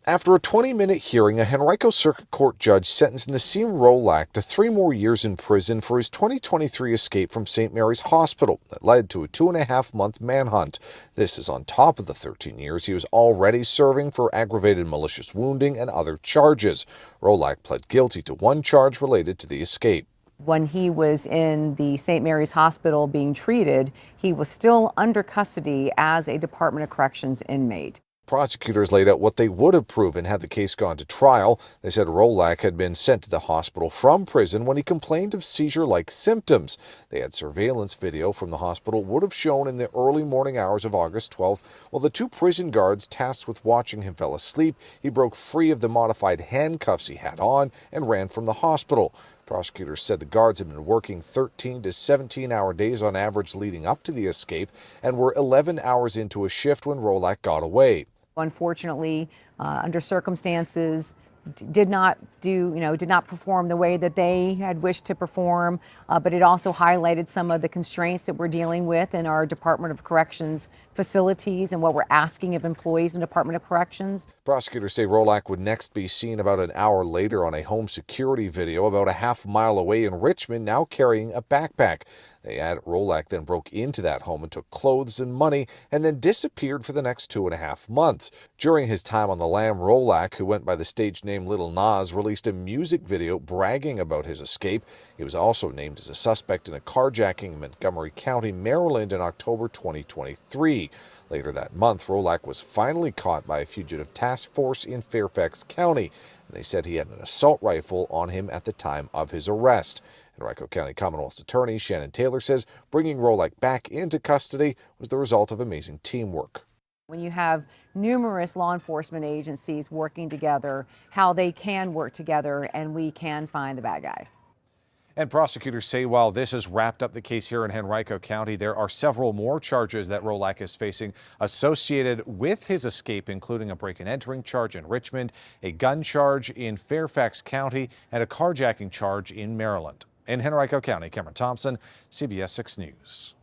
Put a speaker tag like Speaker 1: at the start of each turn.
Speaker 1: After a 20-minute hearing, a Henrico Circuit Court judge sentenced Naseem Roulack to 3 more years in prison for his 2023 escape from St. Mary's Hospital that led to a 2.5-month manhunt. This is on top of the 13 years he was already serving for aggravated malicious wounding and other charges. Roulack pled guilty to one charge related to the escape.
Speaker 2: When he was in the St. Mary's Hospital being treated, he was still under custody as a Department of Corrections inmate.
Speaker 1: Prosecutors laid out what they would have proven had the case gone to trial. They said Roulack had been sent to the hospital from prison when he complained of seizure-like symptoms. They had surveillance video from the hospital would have shown in the early morning hours of August 12th, while the 2 prison guards tasked with watching him fell asleep, he broke free of the modified handcuffs he had on and ran from the hospital. Prosecutors said the guards had been working 13 to 17-hour days on average leading up to the escape and were 11 hours into a shift when Roulack got away.
Speaker 2: Unfortunately, under circumstances, did not perform the way that they had wished to perform, but it also highlighted some of the constraints that we're dealing with in our Department of Corrections facilities and what we're asking of employees in the Department of Corrections.
Speaker 1: Prosecutors say Roulack would next be seen about an hour later on a home security video about a half-mile away in Richmond, now carrying a backpack. They add Roulack then broke into that home and took clothes and money and then disappeared for the next 2.5 months. During his time on the lam, Roulack, who went by the stage name Little Nas, released a music video bragging about his escape. He was also named as a suspect in a carjacking in Montgomery County, Maryland in October 2023. Later that month, Roulack was finally caught by a fugitive task force in Fairfax County. They said he had an assault rifle on him at the time of his arrest. Henrico County Commonwealth's attorney Shannon Taylor says bringing Roulack back into custody was the result of amazing teamwork.
Speaker 2: When you have numerous law enforcement agencies working together, how they can work together and we can find the bad guy.
Speaker 1: And prosecutors say while this has wrapped up the case here in Henrico County, there are several more charges that Roulack is facing associated with his escape, including a break and entering charge in Richmond, a gun charge in Fairfax County, and a carjacking charge in Maryland. In Henrico County, Cameron Thompson, CBS 6 News.